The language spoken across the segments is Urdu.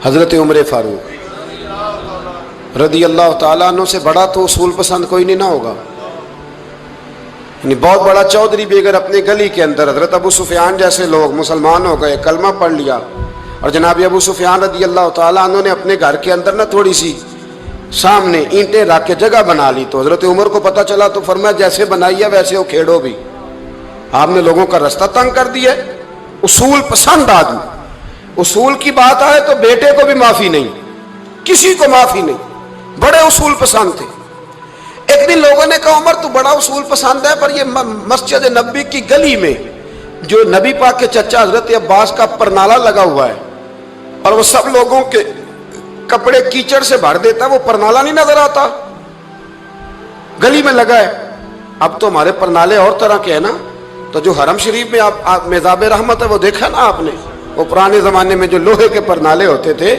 حضرت عمر فاروق رضی اللہ تعالیٰ عنہ سے بڑا تو اصول پسند کوئی نہیں نہ ہوگا. یعنی بہت بڑا چودھری بھی اگر اپنی گلی کے اندر حضرت ابو سفیان جیسے لوگ مسلمان ہو گئے, کلمہ پڑھ لیا, اور جناب ابو سفیان رضی اللہ تعالیٰ عنہ نے اپنے گھر کے اندر نہ تھوڑی سی سامنے اینٹیں رکھ کے جگہ بنا لی, تو حضرت عمر کو پتہ چلا تو فرمایا جیسے بنائی ہے ویسے وہ کھیڑو بھی. آپ نے لوگوں کا رستہ تنگ کر دیا. اصول پسند آدمی, اصول کی بات آئے تو بیٹے کو بھی معافی نہیں, کسی کو معافی نہیں, بڑے اصول پسند تھے. ایک دن لوگوں نے کہا عمر تو بڑا اصول پسند ہے, پر یہ مسجد نبی کی گلی میں جو نبی پاک کے چچا حضرت عباس کا پرنالہ لگا ہوا ہے اور وہ سب لوگوں کے کپڑے کیچڑ سے بھر دیتا ہے, وہ پرنالہ نہیں نظر آتا, گلی میں لگا ہے. اب تو ہمارے پرنالے اور طرح کے ہیں نا, تو جو حرم شریف میں آپ میزاب رحمت ہے وہ دیکھا نا آپ نے, وہ پرانے زمانے میں جو لوہے کے پرنالے ہوتے تھے,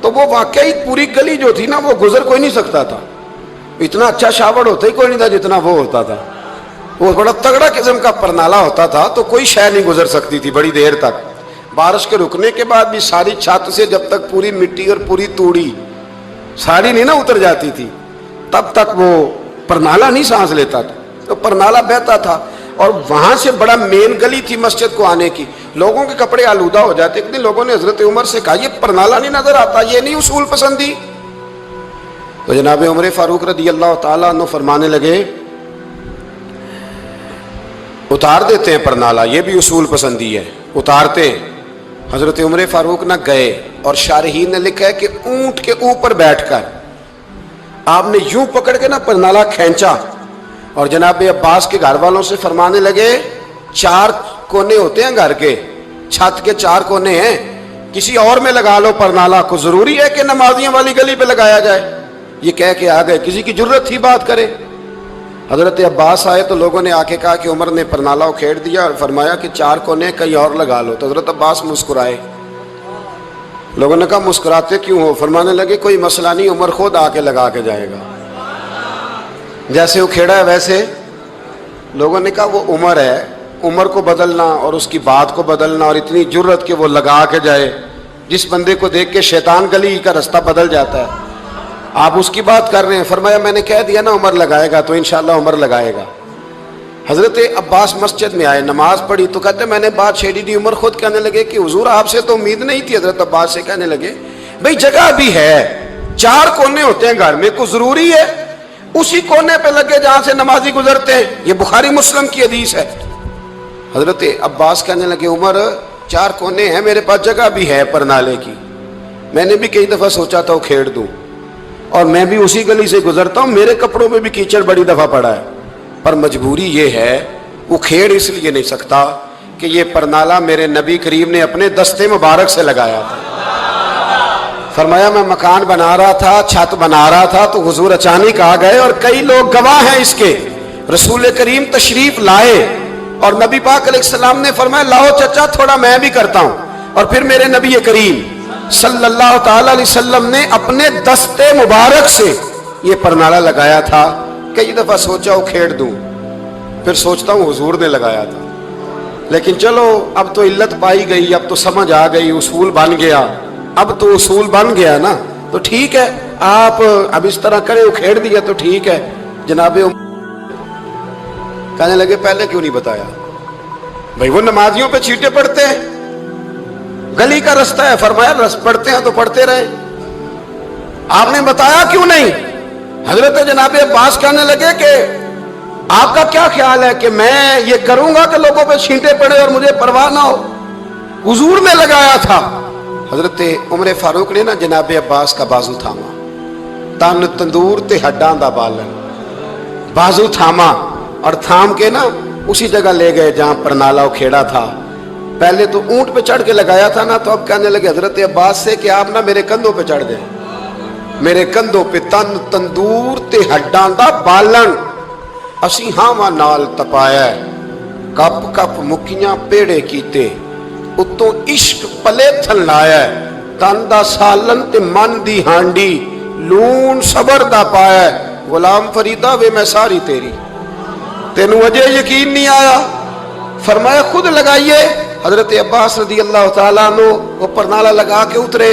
تو وہ واقعی پوری گلی جو تھی نا وہ گزر کوئی نہیں سکتا تھا. اتنا اچھا شاوڑ ہوتا ہی کوئی نہیں تھا جتنا وہ ہوتا تھا. وہ بڑا تگڑا قسم کا پرنالہ ہوتا تھا, تو کوئی شے نہیں گزر سکتی تھی بڑی دیر تک. بارش کے رکنے کے بعد بھی ساری چھت سے جب تک پوری مٹی اور پوری توڑی ساری نہیں نہ اتر جاتی تھی, تب تک وہ پرنالہ نہیں سانس لیتا تھا. تو پرنالہ بہتا تھا, اور وہاں سے بڑا مین گلی تھی مسجد کو آنے کی, لوگوں کے کپڑے آلودہ ہو جاتے. ایک دن لوگوں نے حضرت عمر سے کہا یہ پرنالہ نہیں نظر آتا, یہ نہیں اصول پسندی. تو جناب عمر فاروق رضی اللہ تعالیٰ عنہ فرمانے لگے اتار دیتے ہیں پرنالہ, یہ بھی اصول پسندی ہے, اتارتے. حضرت عمر فاروق نہ گئے, اور شارحین نے لکھا ہے کہ اونٹ کے اوپر بیٹھ کر آپ نے یوں پکڑ کے نا پرنالہ کھینچا, اور جناب عباس کے گھر والوں سے فرمانے لگے 4 کونے ہوتے ہیں گھر کے, چھت کے 4 کونے ہیں, کسی اور میں لگا لو پرنالہ کو, ضروری ہے کہ نمازیوں والی گلی پہ لگایا جائے. یہ کہہ کے آ گئے, کسی کی جرت تھی بات کرے. حضرت عباس آئے تو لوگوں نے آ کے کہا کہ عمر نے پرنالہ کھیڑ دیا اور فرمایا کہ 4 کونے کہیں اور لگا لو. تو حضرت عباس مسکرائے. لوگوں نے کہا مسکراتے کیوں ہو؟ فرمانے لگے کوئی مسئلہ نہیں, عمر خود آ کے لگا کے جائے گا, جیسے وہ کھیڑا ہے ویسے. لوگوں نے کہا وہ عمر ہے, عمر کو بدلنا اور اس کی بات کو بدلنا, اور اتنی جرت کہ وہ لگا کے جائے, جس بندے کو دیکھ کے شیطان گلی کا رستہ بدل جاتا ہے, آپ اس کی بات کر رہے ہیں. فرمایا میں نے کہہ دیا نا عمر لگائے گا, تو انشاءاللہ عمر لگائے گا. حضرت عباس مسجد میں آئے, نماز پڑھی, تو کہتے میں نے بات چھیڑی دی. عمر خود کہنے لگے کہ حضور آپ سے تو امید نہیں تھی. حضرت عباس سے کہنے لگے بھئی جگہ بھی ہے, 4 کونے ہوتے ہیں گھر میں, کو ضروری ہے اسی کونے پہ لگے جہاں سے نمازی گزرتے ہیں, یہ بخاری مسلم کی حدیث ہے. حضرت عباس کہنے لگے عمر 4 کونے ہیں, میرے پاس جگہ بھی ہے پرنالے کی, میں نے بھی کئی دفعہ سوچا تھا وہ کھیڑ دوں, اور میں بھی اسی گلی سے گزرتا ہوں, میرے کپڑوں میں بھی کیچڑ بڑی دفعہ پڑا ہے, پر مجبوری یہ ہے وہ کھیڑ اس لیے نہیں سکتا کہ یہ پرنالہ میرے نبی کریم نے اپنے دستے مبارک سے لگایا تھا. فرمایا میں مکان بنا رہا تھا, چھت بنا رہا تھا, تو حضور اچانک آ گئے, اور کئی لوگ گواہ ہیں اس کے. رسول کریم تشریف لائے اور نبی پاک علیہ السلام نے فرمایا لاؤ چچا تھوڑا میں بھی کرتا ہوں, اور پھر میرے نبی کریم صلی اللہ تعالی علیہ وسلم نے اپنے دستے مبارک سے یہ پرنالہ لگایا تھا. کئی دفعہ سوچا وہ کھیڑ دوں, پھر سوچتا ہوں حضور نے لگایا تھا. لیکن چلو اب تو علت پائی گئی, اب تو سمجھ آ گئی, اصول بن گیا, اب تو اصول بن گیا نا, تو ٹھیک ہے آپ اب اس طرح کرے, وہ کھیڑ دیا تو ٹھیک ہے. جناب کہنے لگے پہلے کیوں نہیں بتایا؟ بھائی وہ نمازیوں پہ چیٹے پڑتے ہیں, گلی کا رستہ ہے. فرمایا پڑھتے ہیں تو پڑھتے رہے, آپ نے بتایا کیوں نہیں؟ حضرت جناب عباس کہنے لگے کہ آپ کا کیا خیال ہے کہ میں یہ کروں گا کہ لوگوں پہ چھینٹے پڑے اور مجھے پرواہ نہ ہو؟ حضور نے لگایا تھا. حضرت عمر فاروق نے نا جناب عباس کا بازو تھاما, تن تندور تے ہڈاں دا بالن, بازو تھاما اور تھام کے نا اسی جگہ لے گئے جہاں پرنالہ کھیڑا تھا. پہلے تو اونٹ پہ چڑھ کے لگایا تھا نا, تو اب کہنے لگے حضرت عباس سے کہ آپ نا میرے کندھوں پہ چڑھ جائیں, میرے کندھوں پہ تن تندور تے ہڈاں دا بالن, اسی ہاواں نال تپایا, کپ کپ مکیاں پیڑے کیتے, اتوں عشق پلے تھن لایا, تن دا سالن تے من دی ہانڈی, لون صبر دا پایا, غلام فریدہ وے میں ساری تیری, تینوں اجے یقین نہیں آیا؟ فرمایا خود لگائیے. حضرت عباس رضی اللہ تعالیٰ عنہ وہ پرنالہ لگا کے اترے.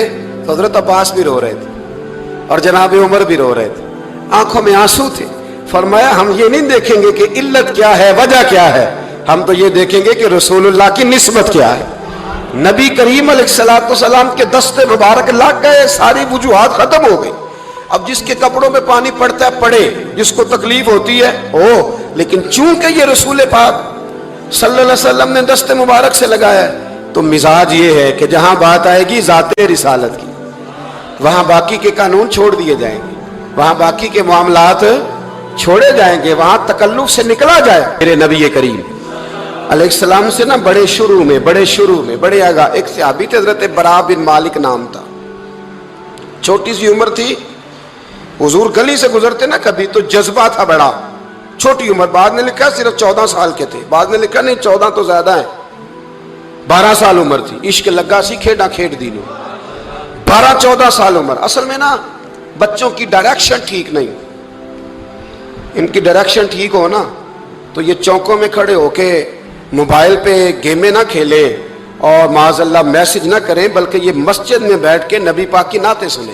تو حضرت عباس بھی رو رہے تھے اور جناب عمر بھی رو رہے تھے, آنکھوں میں آنسو تھے. فرمایا ہم یہ نہیں دیکھیں گے کہ علت کیا ہے, وجہ کیا ہے, ہم تو یہ دیکھیں گے کہ رسول اللہ کی نسبت کیا ہے. نبی کریم علیہ الصلوۃ والسلام کے دست مبارک لگ گئے, ساری وجوہات ختم ہو گئی. اب جس کے کپڑوں میں پانی پڑتا ہے پڑے, جس کو تکلیف ہوتی ہے ہو, لیکن چونکہ یہ رسول پاک صلی اللہ علیہ وسلم نے دست مبارک سے لگایا ہے, تو مزاج یہ ہے کہ جہاں بات آئے گی ذات رسالت کی, وہاں باقی کے قانون چھوڑ دیے جائیں گے, وہاں باقی کے معاملات چھوڑے جائیں گے, وہاں تکلف سے نکلا جائے. میرے نبی کریم علیہ السلام سے نا بڑے شروع میں بڑے آگاہ ایک صحابی تھے, حضرت برا بن مالک نام تھا. چھوٹی سی عمر تھی, حضور گلی سے گزرتے نا کبھی تو جذبہ تھا بڑا. چھوٹی عمر, بعد نے لکھا صرف 14 سال کے تھے, بعد نے لکھا نہیں 14 تو زیادہ ہیں, 12 سال عمر تھی. عشق لگا سی کھیڈا کھیڈ دی, 12-14 سال عمر. اصل میں نا بچوں کی ڈائریکشن ٹھیک نہیں, ان کی ڈائریکشن ٹھیک ہو نا تو یہ چوکوں میں کھڑے ہو کے موبائل پہ گیمیں نہ کھیلے اور معاذ اللہ میسج نہ کریں, بلکہ یہ مسجد میں بیٹھ کے نبی پاک کی نعتیں سنیں.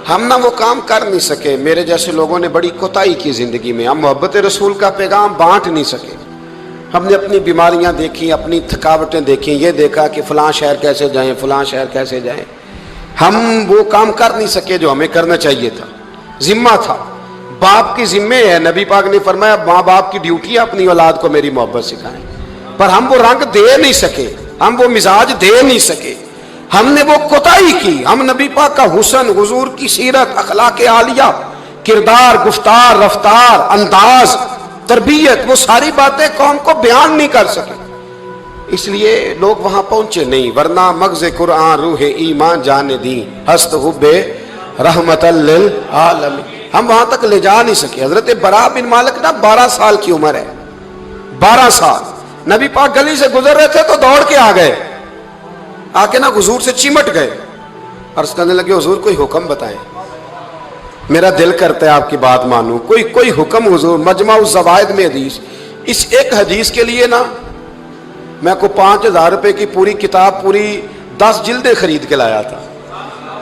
ہم نہ وہ کام کر نہیں سکے, میرے جیسے لوگوں نے بڑی کوتاہی کی زندگی میں, ہم محبت رسول کا پیغام بانٹ نہیں سکے. ہم نے اپنی بیماریاں دیکھی, اپنی تھکاوٹیں دیکھی, یہ دیکھا کہ فلاں شہر کیسے جائیں, فلاں شہر کیسے جائیں. ہم وہ کام کر نہیں سکے جو ہمیں کرنا چاہیے تھا. ذمہ تھا, باپ کی ذمہ ہے. نبی پاک نے فرمایا ماں باپ کی ڈیوٹی ہے اپنی اولاد کو میری محبت سکھائیں, پر ہم وہ رنگ دے نہیں سکے, ہم وہ مزاج دے نہیں سکے, ہم نے وہ کوتاہی کی. ہم نبی پاک کا حسن, حضور کی سیرت, اخلاق عالیہ, کردار, گفتار, رفتار, انداز, تربیت, وہ ساری باتیں قوم کو بیان نہیں کر سکے, اس لیے لوگ وہاں پہنچے نہیں. ورنہ مغز قرآن روح ایمان جان دی, ہست حب رحمت للعالمین, ہم وہاں تک لے جا نہیں سکے. حضرت برا بن مالک نا 12 سال کی عمر ہے, 12 سال. نبی پاک گلی سے گزر رہے تھے تو دوڑ کے آ گئے, آ کے نا حضور سے چمٹ گئے, عرض کرنے لگے حضور کوئی حکم بتائیں, میرا دل کرتا ہے آپ کی بات مانوں, کوئی حکم حضور. مجمع الزوائد میں حدیث, اس ایک حدیث کے لیے نا میں کو 5000 روپے کی پوری کتاب, پوری 10 جلدیں خرید کے لایا تھا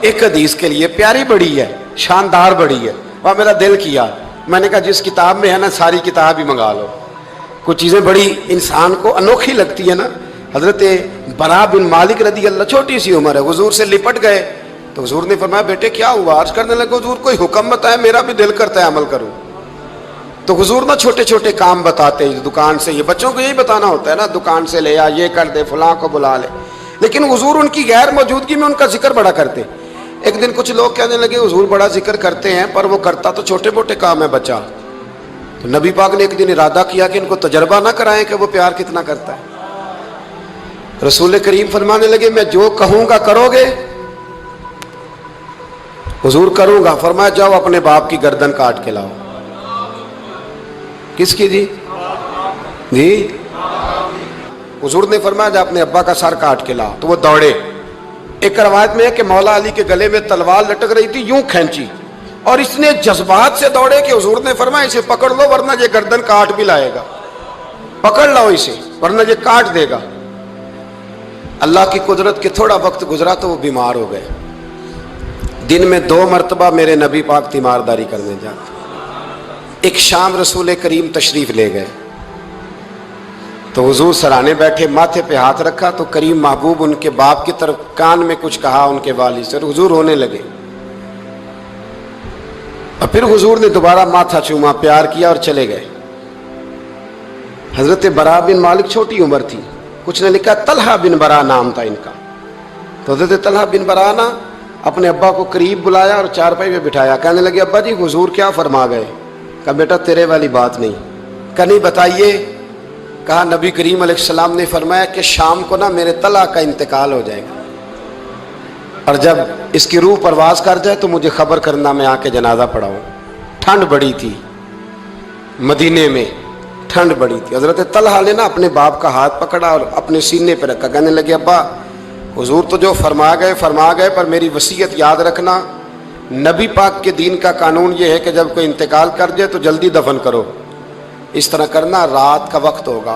ایک حدیث کے لیے. پیاری بڑی ہے, شاندار بڑی ہے, وہاں میرا دل کیا, میں نے کہا جس کتاب میں ہے نا ساری کتاب ہی منگا لو. کچھ چیزیں بڑی انسان کو انوکھی لگتی ہے نا. حضرت برا بن مالک رضی اللہ, چھوٹی سی عمر ہے, حضور سے لپٹ گئے تو حضور نے فرمایا بیٹے کیا ہوا؟ عرض کرنے لگے حضور کوئی حکم بتائے, میرا بھی دل کرتا ہے عمل کروں. تو حضور نا چھوٹے چھوٹے کام بتاتے ہیں, دکان سے, یہ بچوں کو یہی بتانا ہوتا ہے نا, دکان سے لے آ, یہ کر دے, فلاں کو بلا لے. لیکن حضور ان کی غیر موجودگی میں ان کا ذکر بڑا کرتے. ایک دن کچھ لوگ کہنے لگے حضور بڑا ذکر کرتے ہیں پر وہ کرتا تو چھوٹے موٹے کام ہے بچہ. تو نبی پاک نے ایک دن ارادہ کیا کہ ان کو تجربہ نہ کرائیں کہ وہ پیار کتنا کرتا ہے. رسول کریم فرمانے لگے میں جو کہوں گا کرو گے؟ حضور کروں گا. فرمایا جاؤ اپنے باپ کی گردن کاٹ کے لاؤ. کس کی جی؟ حضور نے فرمایا جا اپنے ابا کا سر کاٹ کے لاؤ. تو وہ دوڑے. ایک روایت میں ہے کہ مولا علی کے گلے میں تلوار لٹک رہی تھی, یوں کھینچی, اور اس نے جذبات سے دوڑے کہ حضور نے فرمایا اسے پکڑ لو ورنہ یہ گردن کاٹ بھی لائے گا, پکڑ لو اسے ورنہ یہ کاٹ دے گا. اللہ کی قدرت کے تھوڑا وقت گزرا تو وہ بیمار ہو گئے. دن میں 2 مرتبہ میرے نبی پاک تیمارداری کرنے جاتے. ایک شام رسول کریم تشریف لے گئے تو حضور سرانے بیٹھے, ماتھے پہ ہاتھ رکھا تو کریم محبوب ان کے باپ کی طرف کان میں کچھ کہا ان کے والد سے, اور حضور ہونے لگے. اور پھر حضور نے دوبارہ ماتھا چوما, پیار کیا اور چلے گئے. حضرت برا بن مالک چھوٹی عمر تھی, کچھ نے لکھا طلحہ بن برا نام تھا ان کا. تو حضرت طلحہ بن برا نا اپنے ابا کو قریب بلایا اور چارپائی پہ بٹھایا. کہنے لگے ابا جی حضور کیا فرما گئے؟ کہا بیٹا تیرے والی بات نہیں. کہا نہیں بتائیے. کہا نبی کریم علیہ السلام نے فرمایا کہ شام کو نا میرے طلحہ کا انتقال ہو جائے گا, اور جب اس کی روح پرواز کر جائے تو مجھے خبر کرنا, میں آ کے جنازہ پڑھاؤں. ٹھنڈ بڑی تھی, مدینے میں ٹھنڈ بڑی تھی. حضرت طلحہ نے نا اپنے باپ کا ہاتھ پکڑا اور اپنے سینے پہ رکھا. کہنے لگے ابا حضور تو جو فرما گئے پر میری وصیت یاد رکھنا, نبی پاک کے دین کا قانون یہ ہے کہ جب کوئی انتقال کر جائے تو جلدی دفن کرو. اس طرح کرنا, رات کا وقت ہوگا,